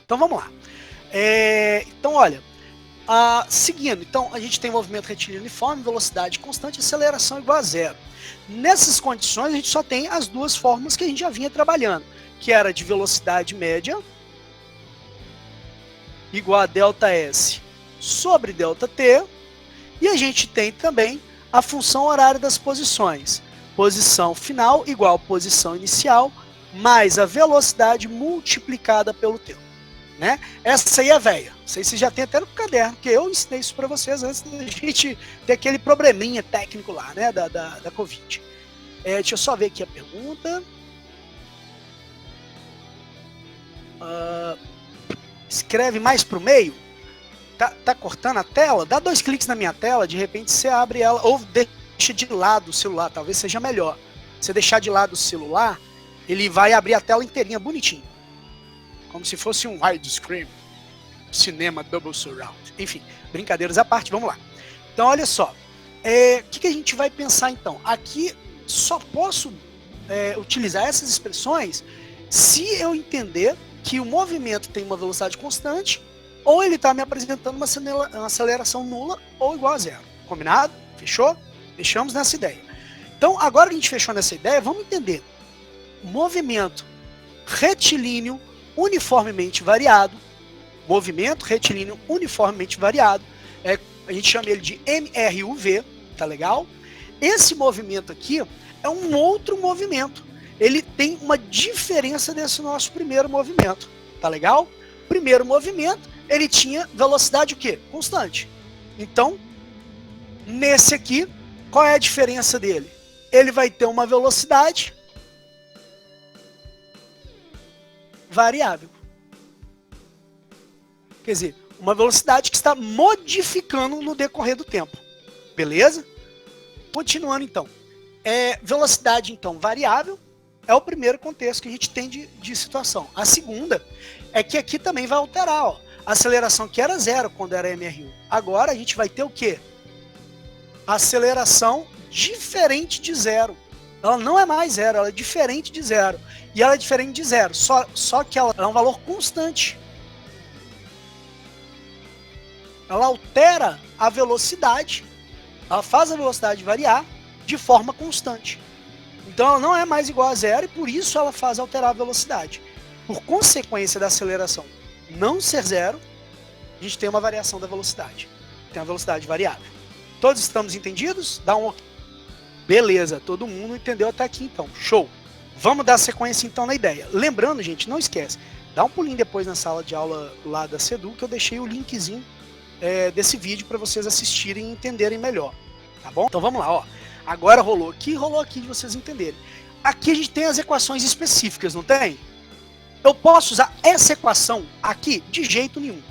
Então vamos lá. Então olha, seguindo, então a gente tem movimento retilíneo uniforme, velocidade constante, aceleração igual a zero. Nessas condições a gente só tem as duas fórmulas que a gente já vinha trabalhando, que era de velocidade média igual a ΔS sobre ΔT, e a gente tem também a função horária das posições. Posição final igual a posição inicial, mais a velocidade multiplicada pelo tempo. Né? Essa aí é velha. Não sei se você já tem até no caderno, porque eu ensinei isso para vocês antes da gente ter aquele probleminha técnico lá, né? Da Covid. Deixa eu só ver aqui a pergunta. Escreve mais pro meio. Tá cortando a tela? Dá 2 cliques na minha tela, de repente você abre ela, ou deixa de lado o celular, talvez seja melhor. Você deixar de lado o celular, ele vai abrir a tela inteirinha, bonitinho. Como se fosse um widescreen, cinema double surround. Enfim, brincadeiras à parte, vamos lá. Então, olha só. O que a gente vai pensar então? Aqui só posso utilizar essas expressões se eu entender que o movimento tem uma velocidade constante, ou ele está me apresentando uma aceleração nula ou igual a zero. Combinado? Fechou? Fechamos nessa ideia. Então, agora que a gente fechou nessa ideia, vamos entender. Movimento retilíneo uniformemente variado, movimento retilíneo uniformemente variado, a gente chama ele de MRUV, tá legal? Esse movimento aqui é um outro movimento, ele tem uma diferença desse nosso primeiro movimento, tá legal? Primeiro movimento, ele tinha velocidade o quê? Constante. Então, nesse aqui, qual é a diferença dele? Ele vai ter uma velocidade variável. Quer dizer, uma velocidade que está modificando no decorrer do tempo. Beleza? Continuando então. Velocidade então variável é o primeiro contexto que a gente tem de situação. A segunda é que aqui também vai alterar. Ó. A aceleração que era zero quando era MRU. Agora a gente vai ter o quê? Aceleração diferente de zero. Ela não é mais zero, ela é diferente de zero. E ela é diferente de zero, só que ela é um valor constante. Ela altera a velocidade, ela faz a velocidade variar de forma constante. Então ela não é mais igual a zero e por isso ela faz alterar a velocidade. Por consequência da aceleração não ser zero, a gente tem uma variação da velocidade. Tem uma velocidade variável. Todos estamos entendidos? Dá um... Beleza, todo mundo entendeu até aqui então. Show! Vamos dar sequência então na ideia. Lembrando, gente, não esquece, dá um pulinho depois na sala de aula lá da Sedu, que eu deixei o linkzinho desse vídeo para vocês assistirem e entenderem melhor. Tá bom? Então vamos lá, ó. Agora rolou aqui de vocês entenderem. Aqui a gente tem as equações específicas, não tem? Eu posso usar essa equação aqui de jeito nenhum.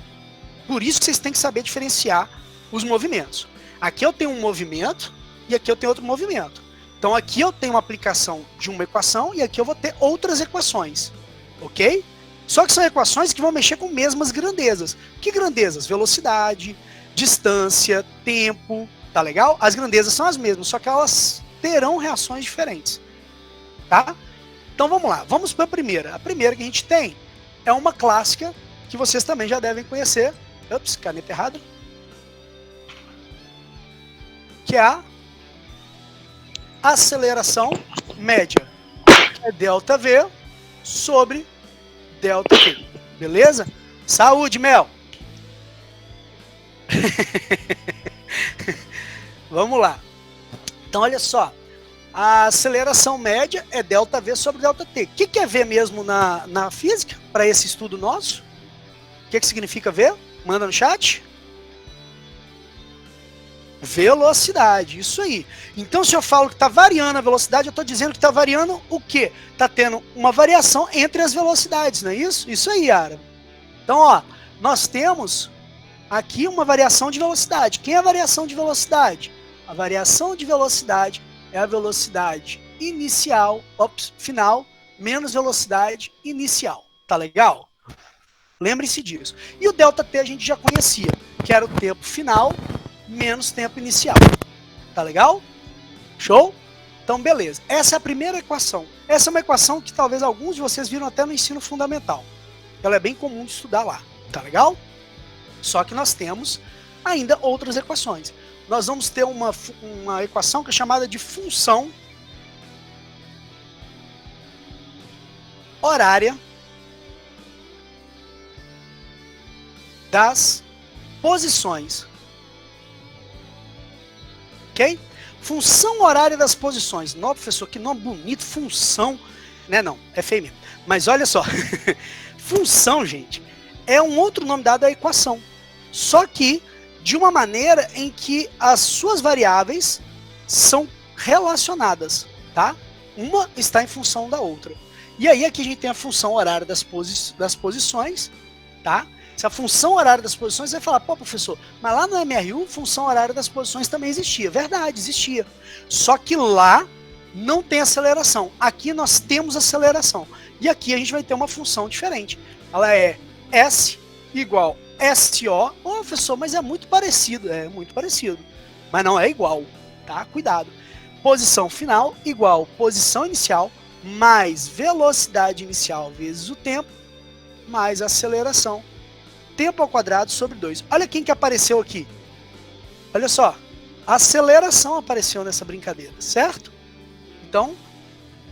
Por isso que vocês têm que saber diferenciar os movimentos. Aqui eu tenho um movimento e aqui eu tenho outro movimento. Então aqui eu tenho uma aplicação de uma equação e aqui eu vou ter outras equações. Ok? Só que são equações que vão mexer com mesmas grandezas. Que grandezas? Velocidade, distância, tempo, tá legal? As grandezas são as mesmas, só que elas terão reações diferentes. Tá? Então vamos lá, vamos para a primeira. A primeira que a gente tem é uma clássica que vocês também já devem conhecer. Ups, caneta errada. Que é a aceleração média. É ΔV sobre ΔT. Beleza? Saúde, Mel! Vamos lá. Então, olha só. A aceleração média é ΔV sobre ΔT. O que é V mesmo na física, para esse estudo nosso? O que significa V? Manda no chat. Velocidade, isso aí. Então, se eu falo que está variando a velocidade, eu estou dizendo que está variando o quê? Está tendo uma variação entre as velocidades, não é isso? Isso aí, Ara. Então, ó, nós temos aqui uma variação de velocidade. Quem é a variação de velocidade? A variação de velocidade é a velocidade inicial, final, menos velocidade inicial. Tá legal? Lembre-se disso. E o ΔT a gente já conhecia, que era o tempo final menos tempo inicial. Tá legal? Show? Então, beleza. Essa é a primeira equação. Essa é uma equação que talvez alguns de vocês viram até no ensino fundamental. ela é bem comum de estudar lá, tá legal? Só que nós temos ainda outras equações. Nós vamos ter uma equação que é chamada de função horária das posições. Ok? Função horária das posições. Não, professor, que nome bonito, função. Né, não, é feio mesmo. Mas olha só, função, gente, é um outro nome dado à equação. Só que de uma maneira em que as suas variáveis são relacionadas, tá? Uma está em função da outra. E aí aqui a gente tem a função horária das posições, tá? Se a função horária das posições, você vai falar, pô, professor, mas lá no MRU, função horária das posições também existia. Verdade, existia. Só que lá não tem aceleração. Aqui nós temos aceleração. E aqui a gente vai ter uma função diferente. Ela é S igual SO. Ô, professor, mas é muito parecido. É muito parecido. Mas não é igual, tá? Cuidado. Posição final igual posição inicial mais velocidade inicial vezes o tempo mais aceleração. Tempo ao quadrado sobre 2. Olha quem que apareceu aqui. Olha só. A aceleração apareceu nessa brincadeira, certo? Então,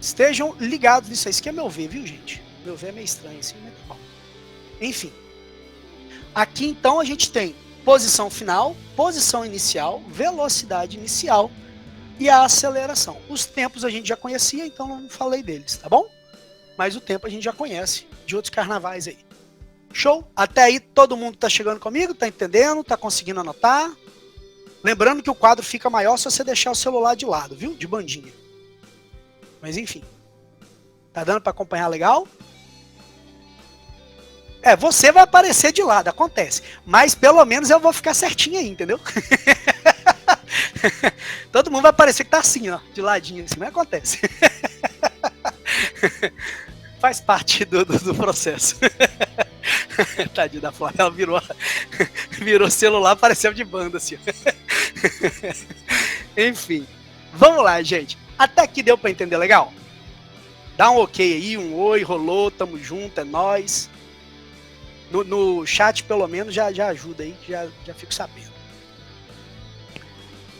estejam ligados nisso aí. Isso aqui é meu V, viu, gente? Meu V é meio estranho assim, mas tá bom. Enfim. Aqui, então, a gente tem posição final, posição inicial, velocidade inicial e a aceleração. Os tempos a gente já conhecia, então não falei deles, tá bom? Mas o tempo a gente já conhece de outros carnavais aí. Show? Até aí todo mundo tá chegando comigo, tá entendendo, tá conseguindo anotar. Lembrando que o quadro fica maior se você deixar o celular de lado, viu? De bandinha. Mas enfim. Tá dando para acompanhar legal? É, você vai aparecer de lado, acontece. Mas pelo menos eu vou ficar certinho aí, entendeu? Todo mundo vai parecer que tá assim, ó, de ladinho assim, mas acontece. Faz parte do processo. Tadinho da Flávia, ela virou celular, apareceu de banda assim. Enfim, vamos lá, gente. Até aqui deu pra entender legal? Dá um ok aí, um oi, rolou, tamo junto, é nóis. No chat, pelo menos, já ajuda aí, já fico sabendo.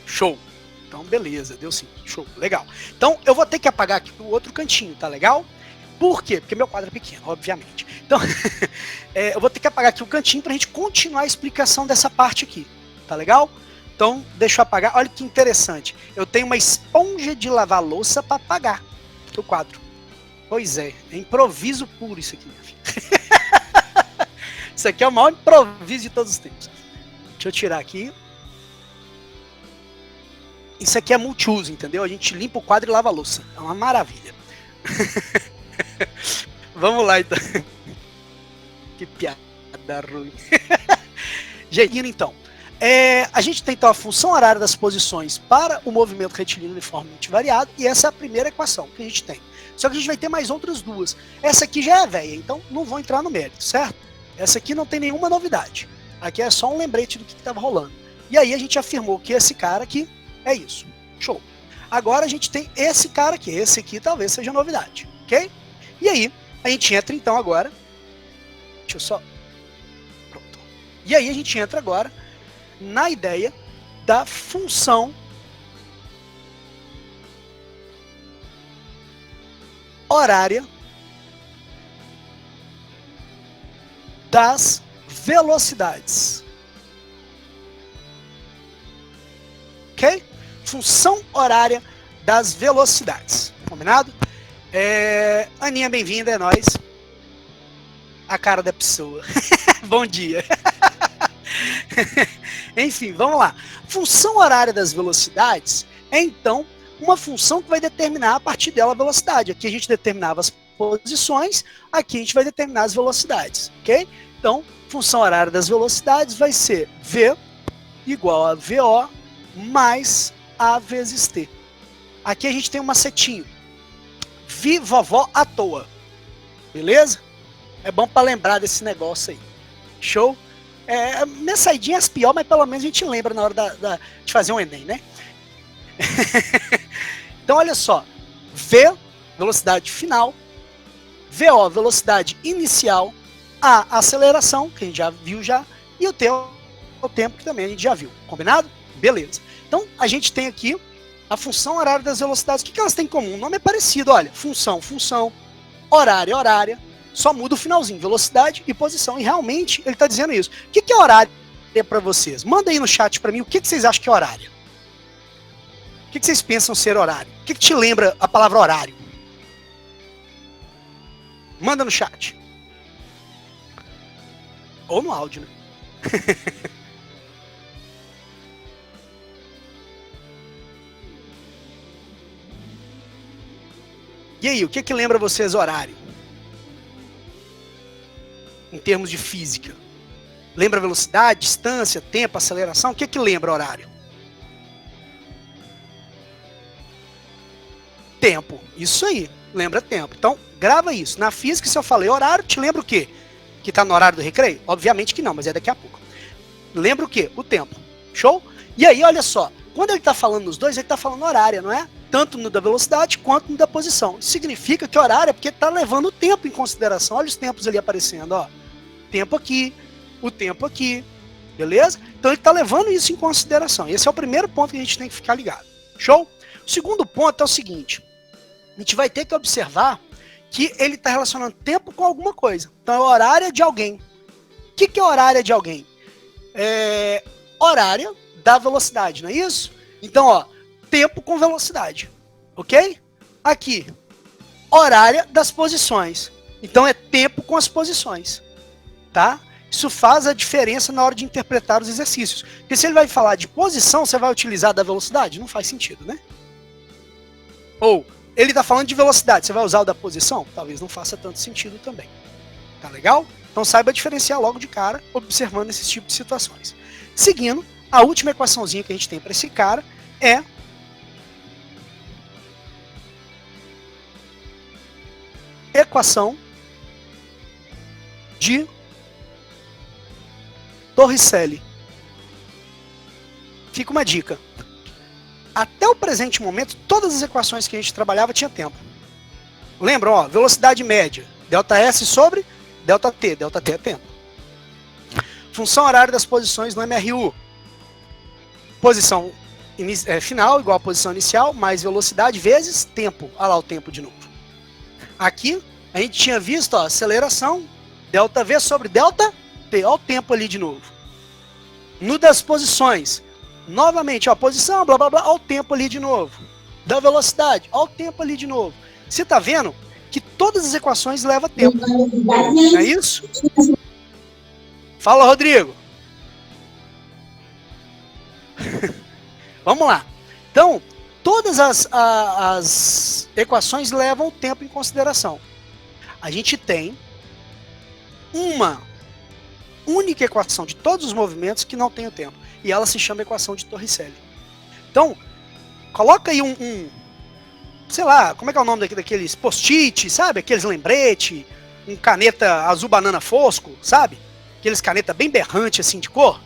Show. Então, beleza, deu sim. Show, legal. Então, eu vou ter que apagar aqui o outro cantinho, tá legal? Por quê? Porque meu quadro é pequeno, obviamente. Então, eu vou ter que apagar aqui o cantinho pra gente continuar a explicação dessa parte aqui, tá legal? Então, deixa eu apagar. Olha que interessante. Eu tenho uma esponja de lavar louça para apagar o quadro. Pois é improviso puro isso aqui, minha filha. Isso aqui é o maior improviso de todos os tempos. Deixa eu tirar aqui. Isso aqui é multiuso, entendeu? A gente limpa o quadro e lava a louça. É uma maravilha. Vamos lá, então. Que piada ruim. Gente, então. A gente tem então a função horária das posições para o movimento retilíneo uniformemente variado, e essa é a primeira equação que a gente tem. Só que a gente vai ter mais outras duas. Essa aqui já é velha, então não vou entrar no mérito, certo? Essa aqui não tem nenhuma novidade. Aqui é só um lembrete do que estava rolando. E aí a gente afirmou que esse cara aqui é isso. Show. Agora a gente tem esse cara aqui. Esse aqui talvez seja novidade, ok? E aí a gente entra então agora. Deixa eu só... Pronto. E aí a gente entra agora na ideia da função horária das velocidades. Ok? Função horária das velocidades. Combinado? Aninha, bem-vinda, é nóis. A cara da pessoa. Bom dia. Enfim, vamos lá. Função horária das velocidades é, então, uma função que vai determinar a partir dela a velocidade. Aqui a gente determinava as posições, aqui a gente vai determinar as velocidades, ok? Então, função horária das velocidades vai ser V igual a VO mais A vezes T. Aqui a gente tem um macetinho. Vi vovó à toa. Beleza? É bom para lembrar desse negócio aí. Show? Minha saidinha é as pior, mas pelo menos a gente lembra na hora de fazer um Enem, né? Então, olha só. V, velocidade final. VO, velocidade inicial. A aceleração, que a gente já viu já, e o T é o tempo, que também a gente já viu. Combinado? Beleza. Então, a gente tem aqui a função horária das velocidades. O que elas têm em comum? O nome é parecido, olha. Função, horária, horária. Só muda o finalzinho, velocidade e posição. E realmente, ele está dizendo isso. O que é horário para vocês? Manda aí no chat para mim o que vocês acham que é horário. O que vocês pensam ser horário? O que te lembra a palavra horário? Manda no chat. Ou no áudio, né? E aí, o que lembra vocês horário? Em termos de física. Lembra velocidade, distância, tempo, aceleração? O que lembra horário? Tempo. Isso aí. Lembra tempo. Então, grava isso. Na física, se eu falei horário, te lembra o quê? Que está no horário do recreio? Obviamente que não, mas é daqui a pouco. Lembra o quê? O tempo. Show? E aí, olha só. Quando ele está falando nos dois, ele está falando horária, não é? Tanto no da velocidade quanto no da posição. Isso significa que horário é porque está levando o tempo em consideração. Olha os tempos ali aparecendo, ó. Tempo aqui, o tempo aqui, beleza? Então ele está levando isso em consideração. Esse é o primeiro ponto que a gente tem que ficar ligado. Show? O segundo ponto é o seguinte. A gente vai ter que observar que ele está relacionando tempo com alguma coisa. Então é horária de alguém. O que é horária de alguém? É horária da velocidade, não é isso? Então, ó, tempo com velocidade, ok? Aqui, horária das posições. Então é tempo com as posições, tá? Isso faz a diferença na hora de interpretar os exercícios. Porque se ele vai falar de posição, você vai utilizar da velocidade? Não faz sentido, né? Ou ele está falando de velocidade, você vai usar o da posição? Talvez não faça tanto sentido também. Tá legal? Então saiba diferenciar logo de cara, observando esse tipo de situações. Seguindo, a última equaçãozinha que a gente tem para esse cara é equação de Torricelli. Fica uma dica. Até o presente momento, todas as equações que a gente trabalhava tinha tempo. Lembram, ó, velocidade média, ΔS sobre ΔT. ΔT é tempo. Função horária das posições no MRU. Posição final igual a posição inicial, mais velocidade vezes tempo. Olha lá o tempo de novo. Aqui, a gente tinha visto, ó, aceleração, ΔV sobre ΔT. Olha o tempo ali de novo. No das posições, novamente, ó, posição, blá blá blá, olha o tempo ali de novo. Da velocidade, olha o tempo ali de novo. Você está vendo que todas as equações levam tempo. Não é isso? Fala, Rodrigo. Vamos lá. Então, todas as equações levam o tempo em consideração. A gente tem uma única equação de todos os movimentos que não tem o tempo. E ela se chama equação de Torricelli. Então, coloca aí sei lá, como é que é o nome daqueles post-it, sabe? Aqueles lembrete, um caneta azul banana fosco, sabe? Aqueles caneta bem berrante assim de cor,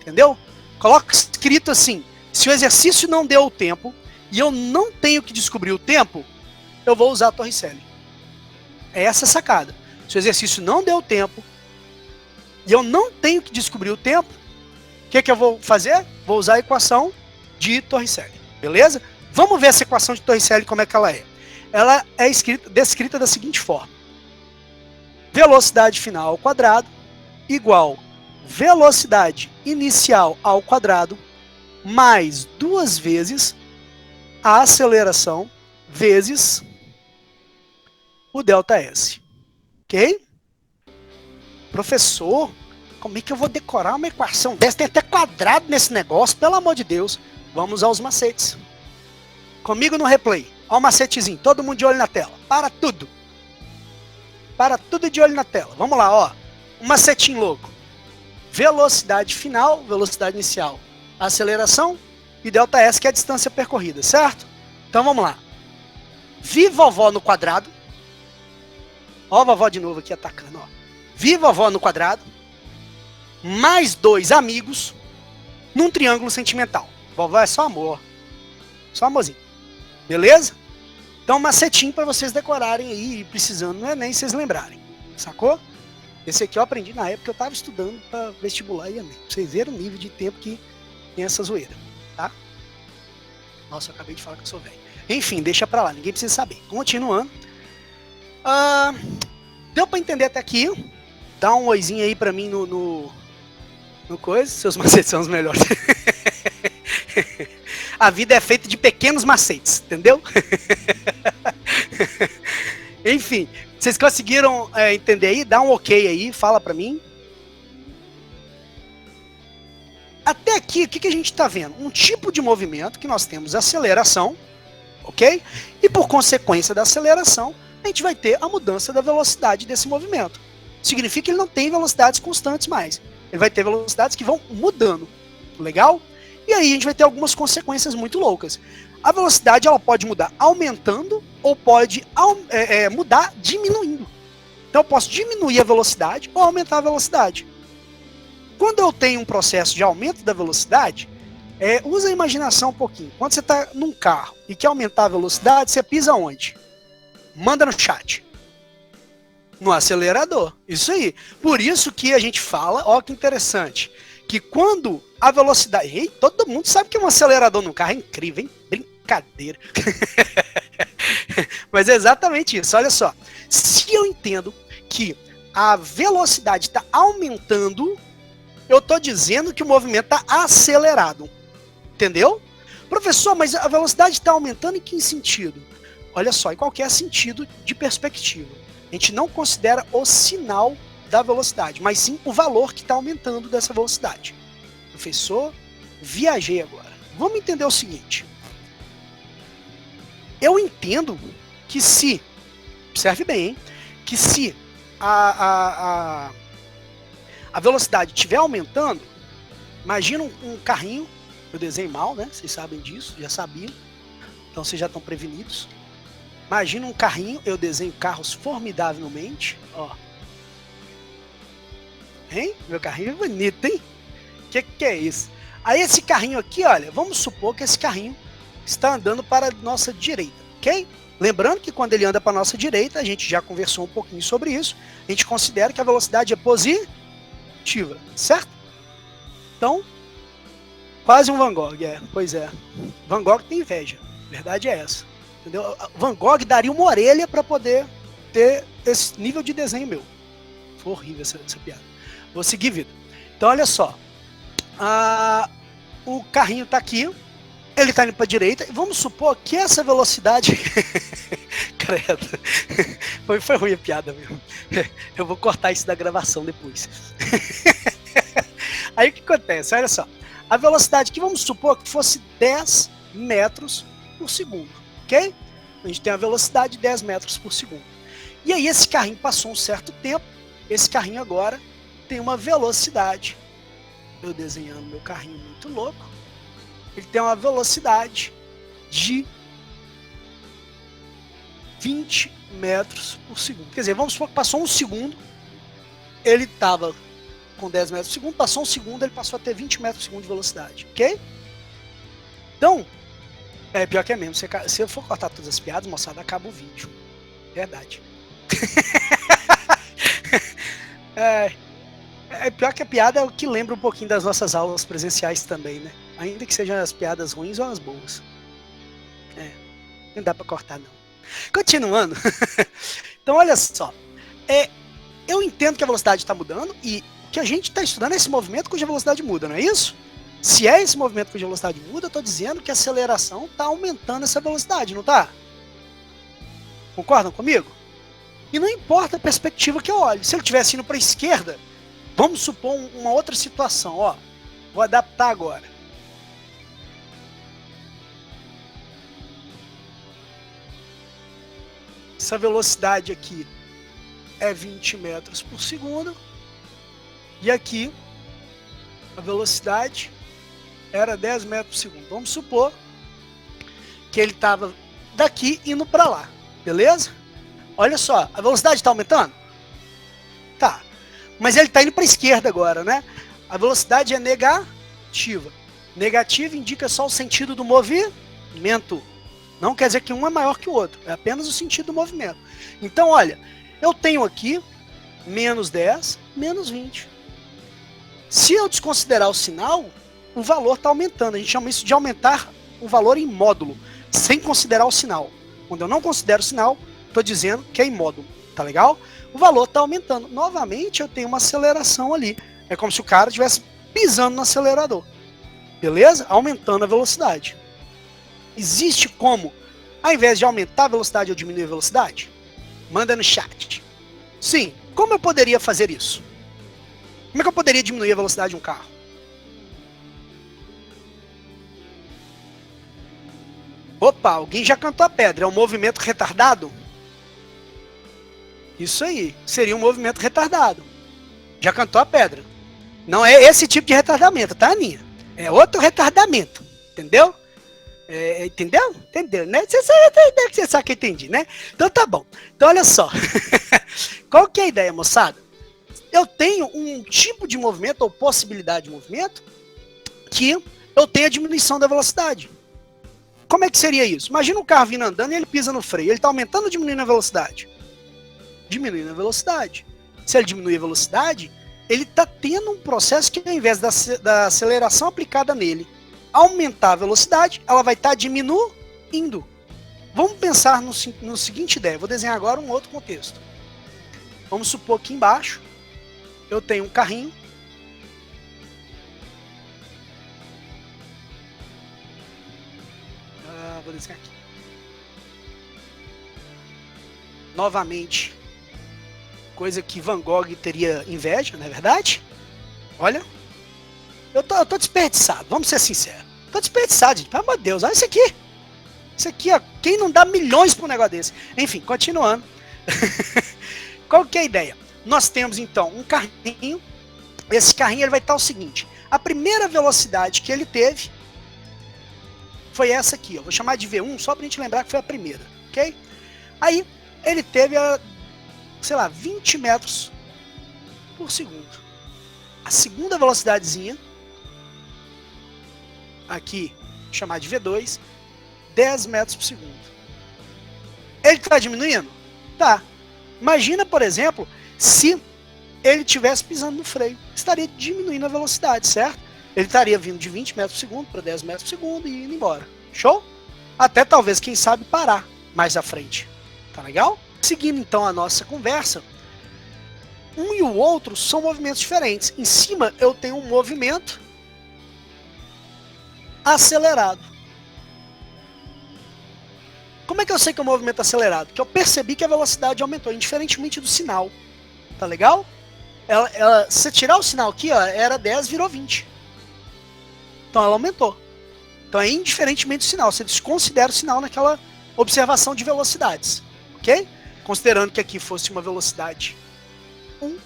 entendeu? Coloca escrito assim, se o exercício não deu o tempo e eu não tenho que descobrir o tempo, eu vou usar a Torricelli. É essa a sacada. Se o exercício não deu o tempo e eu não tenho que descobrir o tempo, o que eu vou fazer? Vou usar a equação de Torricelli, beleza? Vamos ver essa equação de Torricelli como é que ela é. Ela é descrita da seguinte forma. Velocidade final ao quadrado igual velocidade inicial ao quadrado mais 2 vezes a aceleração vezes o ΔS. Ok? Professor, como é que eu vou decorar uma equação dessa? Tem até quadrado nesse negócio, pelo amor de Deus. Vamos usar os macetes. Comigo no replay. Olha o macetezinho, todo mundo de olho na tela. Para tudo. Para tudo de olho na tela. Vamos lá, ó. Um macetinho louco. Velocidade final, velocidade inicial, aceleração e ΔS, que é a distância percorrida, certo? Então vamos lá. Vi vovó no quadrado. Ó a vovó de novo aqui atacando, ó. Vi vovó no quadrado. Mais 2 amigos num triângulo sentimental. Vovó é só amor. Só amorzinho. Beleza? Então, macetinho para vocês decorarem aí, precisando, não é nem vocês lembrarem. Sacou? Esse aqui eu aprendi na época que eu estava estudando para vestibular e Enem. Pra vocês verem o nível de tempo que tem essa zoeira, tá? Nossa, eu acabei de falar que eu sou velho. Enfim, deixa pra lá, ninguém precisa saber. Continuando. Deu pra entender até aqui? Dá um oizinho aí pra mim no coisa. Seus macetes são os melhores. A vida é feita de pequenos macetes, entendeu? Enfim, vocês conseguiram entender aí? Dá um ok aí, fala pra mim. Até aqui, o que a gente está vendo? Um tipo de movimento que nós temos aceleração, ok? E por consequência da aceleração, a gente vai ter a mudança da velocidade desse movimento. Significa que ele não tem velocidades constantes mais. Ele vai ter velocidades que vão mudando. Legal? E aí a gente vai ter algumas consequências muito loucas. A velocidade ela pode mudar aumentando ou pode mudar diminuindo. Então eu posso diminuir a velocidade ou aumentar a velocidade. Quando eu tenho um processo de aumento da velocidade, usa a imaginação um pouquinho. Quando você está num carro e quer aumentar a velocidade, você pisa onde? Manda no chat. No acelerador. Isso aí. Por isso que a gente fala, ó que interessante, que quando a velocidade... Ei, todo mundo sabe que um acelerador no carro é incrível, hein? Brincadeira. Mas é exatamente isso. Olha só. Se eu entendo que a velocidade está aumentando, eu estou dizendo que o movimento está acelerado. Entendeu? Professor, mas a velocidade está aumentando em que sentido? Olha só, em qualquer sentido de perspectiva. A gente não considera o sinal da velocidade, mas sim o valor que está aumentando dessa velocidade. Professor, viajei agora. Vamos entender o seguinte. Eu entendo que se, observe bem, hein, que se a velocidade estiver aumentando, imagina um carrinho, eu desenho mal, né? Vocês sabem disso, já sabiam, então vocês já estão prevenidos. Imagina um carrinho, eu desenho carros formidavelmente, ó. Hein? Meu carrinho é bonito, hein? Que é isso? Aí esse carrinho aqui, olha, vamos supor que esse carrinho está andando para a nossa direita, ok? Lembrando que quando ele anda para a nossa direita, a gente já conversou um pouquinho sobre isso, a gente considera que a velocidade é positiva, certo? Então, quase um Van Gogh, pois é. Van Gogh tem inveja, a verdade é essa. Entendeu? Van Gogh daria uma orelha para poder ter esse nível de desenho meu. Foi horrível essa piada. Vou seguir vida. Então, olha só. O carrinho está aqui. Ele está indo para a direita. Vamos supor que essa velocidade... Credo. Foi ruim a piada mesmo. Eu vou cortar isso da gravação depois. Aí o que acontece? Olha só. A velocidade que vamos supor que fosse 10 metros por segundo. Ok? A gente tem a velocidade de 10 metros por segundo. E aí esse carrinho passou um certo tempo. Esse carrinho agora tem uma velocidade. Eu desenhando meu carrinho muito louco. Ele tem uma velocidade de 20 metros por segundo. Quer dizer, vamos supor que passou um segundo. Ele estava com 10 metros por segundo. Passou um segundo, ele passou a ter 20 metros por segundo de velocidade. Ok? Então... pior que é mesmo. Se eu for cortar todas as piadas, moçada, acaba o vídeo. Verdade. Pior que a piada é o que lembra um pouquinho das nossas aulas presenciais também, né? Ainda que sejam as piadas ruins ou as boas. Não dá pra cortar, não. Continuando. Então, olha só. Eu entendo que a velocidade está mudando e o que a gente está estudando é esse movimento cuja velocidade muda, não é isso? Se é esse movimento cuja velocidade muda, eu estou dizendo que a aceleração está aumentando essa velocidade, não está? Concordam comigo? E não importa a perspectiva que eu olhe. Se ele estivesse indo para a esquerda, vamos supor uma outra situação. Ó, vou adaptar agora. Essa velocidade aqui é 20 metros por segundo. E aqui a velocidade era 10 metros por segundo. Vamos supor que ele estava daqui indo para lá, beleza? Olha só, a velocidade está aumentando? Tá, mas ele está indo para a esquerda agora, né? A velocidade é negativa. Negativa indica só o sentido do movimento. Não quer dizer que um é maior que o outro, é apenas o sentido do movimento. Então, olha, eu tenho aqui menos 10, menos 20. Se eu desconsiderar o sinal, o valor está aumentando. A gente chama isso de aumentar o valor em módulo, sem considerar o sinal. Quando eu não considero o sinal, estou dizendo que é em módulo. Tá legal? O valor está aumentando. Novamente, eu tenho uma aceleração ali. É como se o cara estivesse pisando no acelerador. Beleza? Aumentando a velocidade. Existe como, ao invés de aumentar a velocidade, eu diminuir a velocidade? Manda no chat. Sim. Como eu poderia fazer isso? Como é que eu poderia diminuir a velocidade de um carro? Opa, alguém já cantou a pedra. É um movimento retardado? Isso aí. Seria um movimento retardado. Já cantou a pedra. Não é esse tipo de retardamento, tá, Aninha? É outro retardamento. Entendeu? Entendeu? Entendeu, né? Você sabe que eu entendi, né? Então tá bom. Então olha só. Qual que é a ideia, moçada? Eu tenho um tipo de movimento ou possibilidade de movimento que eu tenho a diminuição da velocidade. Como é que seria isso? Imagina um carro vindo andando e ele pisa no freio. Ele está aumentando ou diminuindo a velocidade? Diminuindo a velocidade. Se ele diminuir a velocidade, ele está tendo um processo que, ao invés da aceleração aplicada nele aumentar a velocidade, ela vai estar diminuindo. Vamos pensar no seguinte ideia. Vou desenhar agora um outro contexto. Vamos supor que embaixo eu tenho um carrinho. Vou desenhar aqui. Novamente, coisa que Van Gogh teria inveja, não é verdade? Olha, eu tô desperdiçado, vamos ser sinceros. Tô desperdiçado, gente. Pelo amor de Deus, olha isso aqui. Isso aqui, ó, quem não dá milhões por um negócio desse? Enfim, continuando. Qual que é a ideia? Nós temos, então, um carrinho. Esse carrinho ele vai estar o seguinte. A primeira velocidade que ele teve foi essa aqui. Ó. Vou chamar de V1, só pra gente lembrar que foi a primeira. Ok? Aí, ele teve, sei lá, 20 metros por segundo. A segunda velocidadezinha, aqui, vou chamar de V2, 10 metros por segundo. Ele está diminuindo? Tá. Imagina, por exemplo, se ele estivesse pisando no freio. Estaria diminuindo a velocidade, certo? Ele estaria vindo de 20 metros por segundo para 10 metros por segundo e indo embora. Show? Até talvez, quem sabe, parar mais à frente. Tá legal? Seguindo então a nossa conversa, um e o outro são movimentos diferentes. Em cima eu tenho um movimento acelerado. Como é que eu sei que é um movimento acelerado? Que eu percebi que a velocidade aumentou, indiferentemente do sinal. Tá legal? Se você tirar o sinal aqui, ó, era 10, virou 20. Então ela aumentou. Então é indiferentemente do sinal. Você desconsidera o sinal naquela observação de velocidades. Ok? Considerando que aqui fosse uma velocidade 1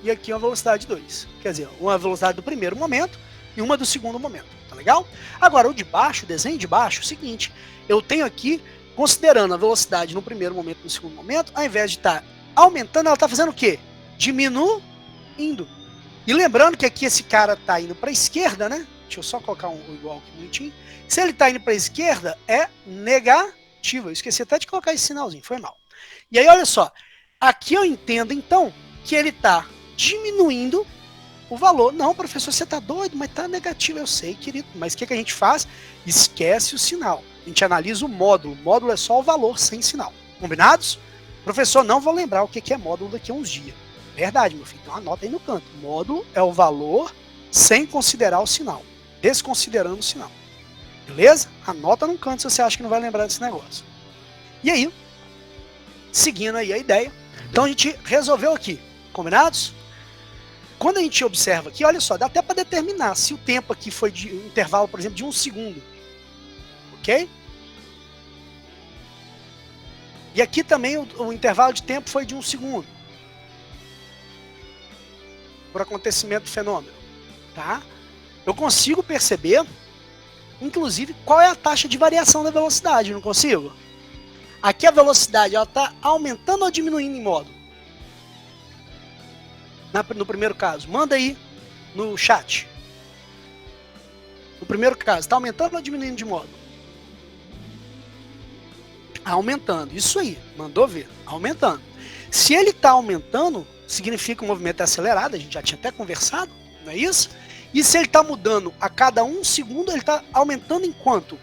e aqui uma velocidade 2. Quer dizer, uma velocidade do primeiro momento e uma do segundo momento. Tá legal? Agora, o de baixo, o desenho de baixo, é o seguinte. Eu tenho aqui, considerando a velocidade no primeiro momento e no segundo momento, ao invés de estar aumentando, ela está fazendo o quê? Diminuindo. E lembrando que aqui esse cara está indo para a esquerda, né? Deixa eu só colocar um igual aqui bonitinho. Se ele está indo para a esquerda, é negativo. Eu esqueci até de colocar esse sinalzinho, foi mal. E aí, olha só. Aqui eu entendo, então, que ele está diminuindo o valor. Não, professor, você está doido, mas está negativo. Eu sei, querido. Mas o que a gente faz? Esquece o sinal. A gente analisa o módulo. O módulo é só o valor sem sinal. Combinados? Professor, não vou lembrar o que é módulo daqui a uns dias. Verdade, meu filho. Então anota aí no canto. Módulo é o valor sem considerar o sinal. Desconsiderando o sinal. Beleza? Anota num canto se você acha que não vai lembrar desse negócio. E aí, seguindo aí a ideia. Então a gente resolveu aqui. Combinados? Quando a gente observa aqui, olha só, dá até para determinar se o tempo aqui foi de um intervalo, por exemplo, de 1 segundo. Ok? E aqui também o intervalo de tempo foi de 1 segundo. Por acontecimento do fenômeno. Tá? Eu consigo perceber, inclusive, qual é a taxa de variação da velocidade, não consigo? Aqui a velocidade está aumentando ou diminuindo em módulo? No primeiro caso, manda aí no chat. No primeiro caso, está aumentando ou diminuindo de módulo? Aumentando, isso aí, mandou ver, aumentando. Se ele está aumentando, significa que o movimento é acelerado, a gente já tinha até conversado, não é isso? E se ele está mudando a cada 1 segundo, ele está aumentando em quanto?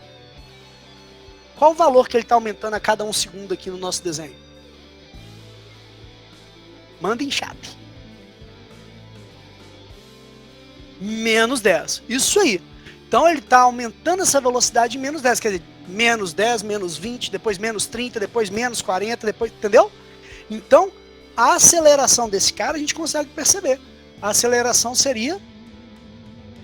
Qual o valor que ele está aumentando a cada 1 segundo aqui no nosso desenho? Manda em chat. Menos 10. Isso aí. Então ele está aumentando essa velocidade em menos 10. Quer dizer, menos 10, menos 20, depois menos 30, depois menos 40, depois... Entendeu? Então, a aceleração desse cara a gente consegue perceber. A aceleração seria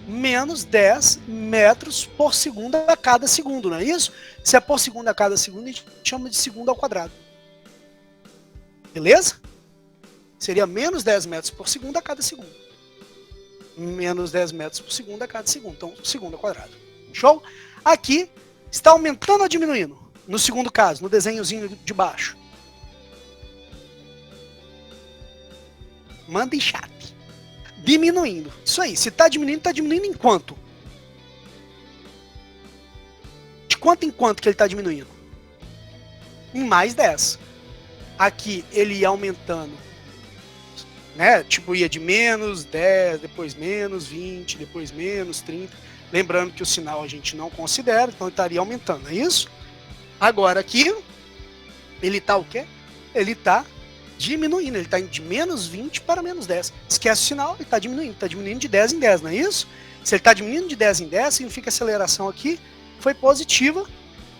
menos 10 metros por segundo a cada segundo, não é isso? Se é por segundo a cada segundo, a gente chama de segundo ao quadrado. Beleza? Seria menos 10 metros por segundo a cada segundo. Menos 10 metros por segundo a cada segundo. Então, segundo ao quadrado. Show? Aqui, está aumentando ou diminuindo? No segundo caso, no desenhozinho de baixo. Manda em chat. Diminuindo. Isso aí. Se está diminuindo em quanto? De quanto em quanto que ele está diminuindo? Em mais 10. Aqui ele ia aumentando, né? Tipo, ia de menos 10, depois menos 20, depois menos 30. Lembrando que o sinal a gente não considera, então ele estaria aumentando, é isso? Agora aqui, ele está o quê? Ele está diminuindo, ele está de menos 20 para menos 10. Esquece o sinal, ele está diminuindo de 10 em 10, não é isso? Se ele está diminuindo de 10 em 10, significa que a aceleração aqui foi positiva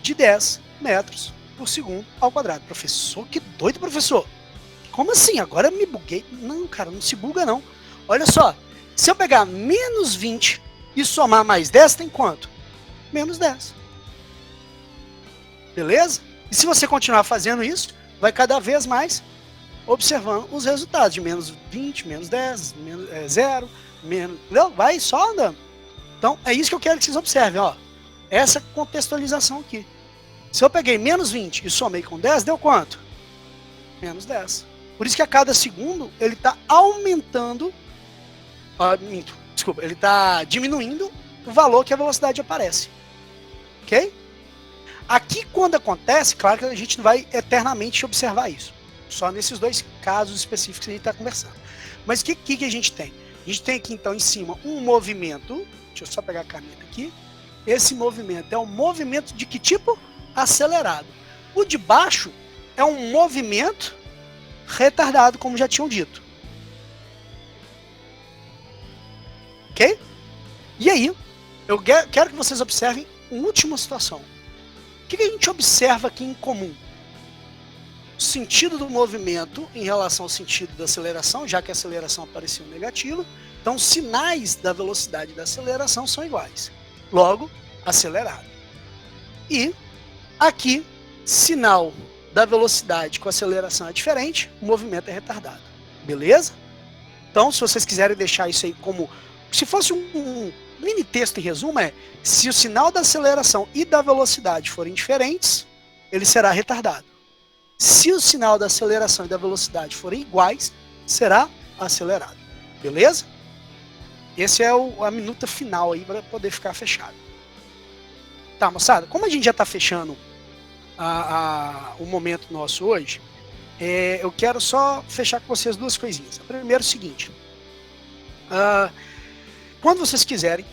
de 10 metros por segundo ao quadrado. Professor, que doido, professor! Como assim? Agora eu me buguei. Não, cara, não se buga não. Olha só, se eu pegar menos 20 e somar mais 10, tem quanto? Menos 10. Beleza? E se você continuar fazendo isso, vai cada vez mais observando os resultados de menos 20, menos 10, menos 0, menos... Entendeu? Vai só andando. Então, é isso que eu quero que vocês observem, ó. Essa contextualização aqui. Se eu peguei menos 20 e somei com 10, deu quanto? Menos 10. Por isso que a cada segundo ele está aumentando, ele está diminuindo o valor que a velocidade aparece. Ok? Aqui quando acontece, claro que a gente não vai eternamente observar isso. Só nesses dois casos específicos que a gente está conversando. Mas o que a gente tem? A gente tem aqui então em cima um movimento, deixa eu só pegar a caneta aqui. Esse movimento é um movimento de que tipo? Acelerado. O de baixo é um movimento retardado, como já tinham dito. Ok? E aí, eu quero que vocês observem uma última situação. O que a gente observa aqui em comum? O sentido do movimento em relação ao sentido da aceleração, já que a aceleração apareceu negativa, então os sinais da velocidade da aceleração são iguais. Logo, acelerado. E aqui, sinal da velocidade com aceleração é diferente, o movimento é retardado. Beleza? Então, se vocês quiserem deixar isso aí como... Se fosse um mini texto em resumo, se o sinal da aceleração e da velocidade forem diferentes, ele será retardado. Se o sinal da aceleração e da velocidade forem iguais, será acelerado. Beleza? Esse é a minuta final aí para poder ficar fechado. Tá, moçada? Como a gente já está fechando o momento nosso hoje, eu quero só fechar com vocês duas coisinhas. Primeiro, o seguinte. Quando vocês quiserem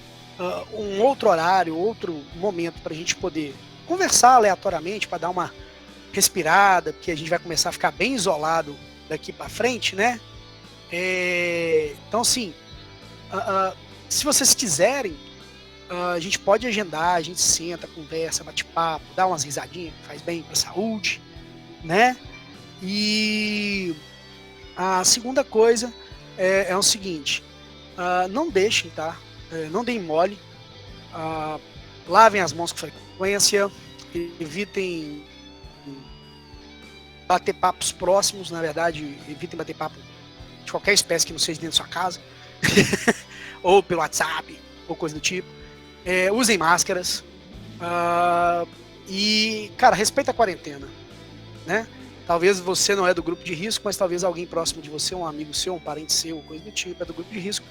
um outro horário, outro momento para a gente poder conversar aleatoriamente, para dar uma respirada, porque a gente vai começar a ficar bem isolado daqui para frente, né? Então, assim, se vocês quiserem, a gente pode agendar, a gente senta, conversa, bate papo, dá umas risadinhas, faz bem para a saúde, né? E a segunda coisa é o seguinte, não deixem, tá? Não deem mole, lavem as mãos com frequência, evitem bater papos próximos, na verdade, evitem bater papo de qualquer espécie que não seja dentro da sua casa, ou pelo WhatsApp, ou coisa do tipo. Usem máscaras, e, cara, respeita a quarentena, né? Talvez você não é do grupo de risco, mas talvez alguém próximo de você, um amigo seu, um parente seu, coisa do tipo, é do grupo de risco.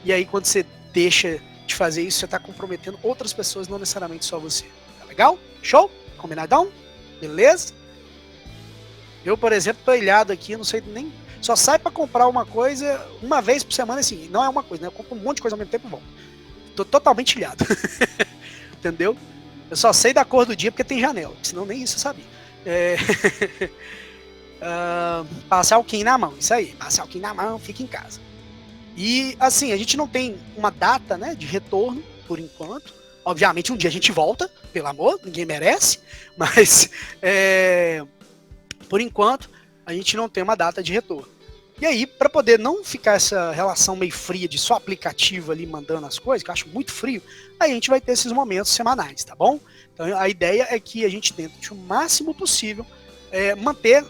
E aí, quando você deixa de fazer isso, você está comprometendo outras pessoas, não necessariamente só você. Tá legal? Show? Combinadão? Beleza? Eu, por exemplo, tô ilhado aqui, não sei nem... só sai pra comprar uma coisa uma vez por semana, assim, não é uma coisa, né? Eu compro um monte de coisa ao mesmo tempo e volto. Tô totalmente ilhado. Entendeu? Eu só sei da cor do dia porque tem janela, senão nem isso eu sabia. Passar alquim na mão, isso aí. Passar alquim na mão, fica em casa. E, assim, a gente não tem uma data, né, de retorno, por enquanto. Obviamente, um dia a gente volta, pelo amor, ninguém merece. Mas, por enquanto, a gente não tem uma data de retorno. E aí, para poder não ficar essa relação meio fria de só aplicativo ali mandando as coisas, que eu acho muito frio, aí a gente vai ter esses momentos semanais, tá bom? Então a ideia é que a gente tente o máximo possível manter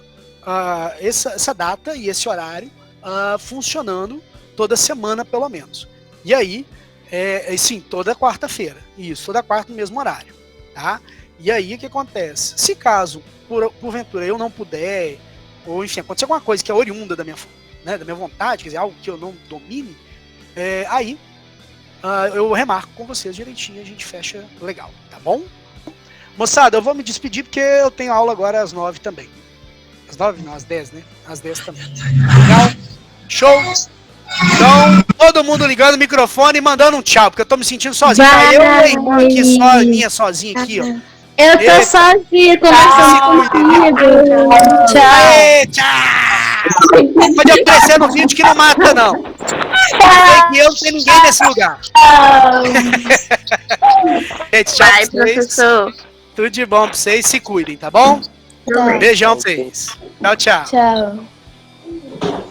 essa data e esse horário funcionando toda semana, pelo menos. E aí, sim, toda quarta-feira. Isso, toda quarta no mesmo horário, tá? E aí, o que acontece? Se caso, porventura, eu não puder, ou enfim, acontecer alguma coisa que é oriunda da minha vontade, quer dizer, algo que eu não domine, aí eu remarco com vocês direitinho, a gente fecha legal, tá bom? Moçada, eu vou me despedir porque eu tenho aula agora às 9 também. Às 9? Não, às 10, né? Às 10 também. Legal? Show? Então, todo mundo ligando o microfone e mandando um tchau, porque eu tô me sentindo sozinho. Tá eu e a irmã aqui, sozinha aqui, ó. Eu tô sozinha conversando contigo. Tchau. Aê, tchau! Pode aparecer no vídeo que não mata, não. Sei que eu não tenho ninguém nesse lugar. Gente, tchau. Vai, professor. Tudo de bom pra vocês, se cuidem, tá bom? Tá. Beijão pra vocês. Tchau, tchau. Tchau.